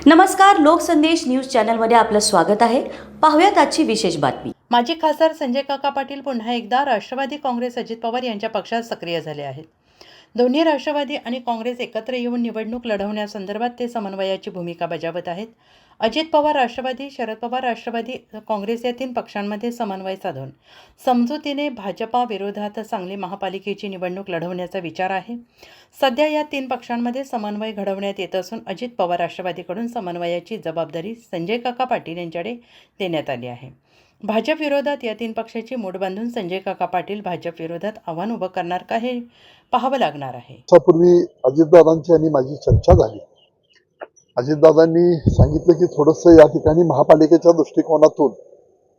नमस्कार, लोकसंदेश न्यूज चॅनलमध्ये आपलं स्वागत आहे। पाहूयात आजची विशेष बातमी। माजी खासदार संजय काका पाटील पुन्हा एकदा राष्ट्रवादी काँग्रेस अजित पवार यांच्या पक्षात सक्रिय झाले आहेत। दोन्ही राष्ट्रवादी आणि काँग्रेस एकत्र येऊन निवडणूक लढवण्यासंदर्भात ते समन्वयाची भूमिका बजावत आहेत। अजित पवार राष्ट्रवादी, शरद पवार राष्ट्रवादी, काँग्रेस या तीन पक्षांमध्ये समन्वय साधून समजुतीने भाजपा विरोधात सांगली महापालिकेची निवडणूक लढवण्याचा विचार आहे। सध्या या तीन पक्षांमध्ये समन्वय घडवण्यात येत असून अजित पवार राष्ट्रवादीकडून समन्वयाची जबाबदारी संजय काका पाटील यांच्याकडे देण्यात आली आहे। भाजप विरोधात या तीन पक्षाची मूठ बांधून संजय काका पाटील भाजप विरोधात आव्हान उभं करणार का हे पाहावं लागणार आहे। त्यापूर्वी अजितदादांची आणि माझी चर्चा झाली। अजितदादांनी सांगितलं की थोडंसं या ठिकाणी महापालिकेच्या दृष्टिकोनातून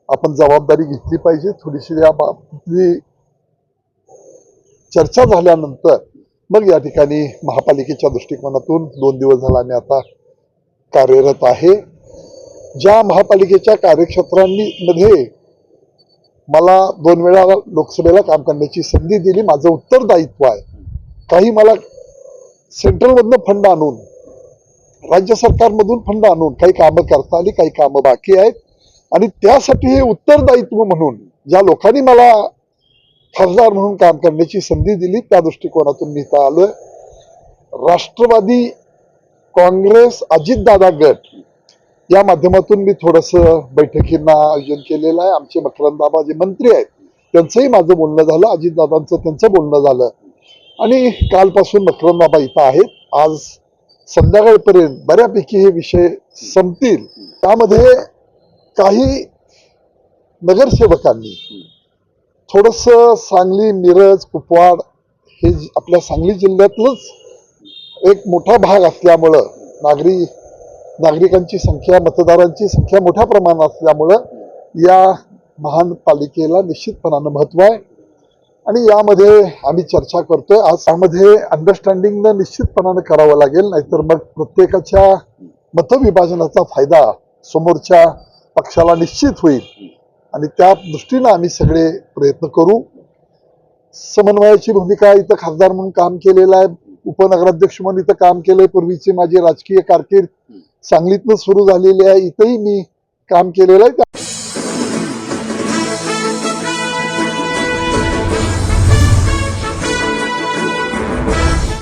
आपण जबाबदारी घेतली पाहिजे। थोडीशी या बाबतीतली चर्चा झाल्यानंतर मग या ठिकाणी महापालिकेच्या दृष्टिकोनातून 2 दिवस झाला मी आता कार्यरत आहे। ज्या महापालिकेच्या कार्यक्षेत्रांमध्ये मला 2 वेळा लोकसभेला काम करण्याची संधी दिली, माझं उत्तरदायित्व आहे। काही मला सेंट्रलमधनं फंड आणून, राज्य सरकारमधून फंड आणून काही कामं करता आली, काही कामं बाकी आहेत आणि त्यासाठी हे उत्तरदायित्व म्हणून ज्या लोकांनी मला खासदार म्हणून काम करण्याची संधी दिली त्या दृष्टिकोनातून मी इथं आलोय। राष्ट्रवादी काँग्रेस अजितदादा गट या माध्यमातून मी थोडंसं बैठकींना आयोजन केलेलं आहे। आमचे मकरंदाबा जे मंत्री आहेत त्यांचंही माझं बोलणं झालं, अजितदादांचं त्यांचं बोलणं झालं आणि कालपासून मकरंदाबा इथं आहेत। आज संध्याकाळपर्यंत बऱ्यापैकी हे विषय संपतील। त्यामध्ये काही नगरसेवकांनी थोडंसं सांगली, मिरज, कुपवाड हे आपल्या सांगली जिल्ह्यातलंच एक मोठा भाग असल्यामुळं नागरिकांची संख्या, मतदारांची संख्या मोठ्या प्रमाणात असल्यामुळं या महानपालिकेला निश्चितपणानं महत्त्व आहे आणि यामध्ये आम्ही चर्चा करतोय। आज यामध्ये अंडरस्टँडिंगनं निश्चितपणानं करावं लागेल, नाहीतर मग प्रत्येकाच्या मतविभाजनाचा फायदा समोरच्या पक्षाला निश्चित होईल आणि त्या दृष्टीनं आम्ही सगळे प्रयत्न करू। समन्वयाची भूमिका इथं खासदार म्हणून काम केलेलं आहे, उपनगराध्यक्ष म्हणून इथं काम केलंय। पूर्वीची माझी राजकीय कारकीर्द सांगलीतनं सुरू झालेली आहे, इथंही मी काम केलेलं आहे।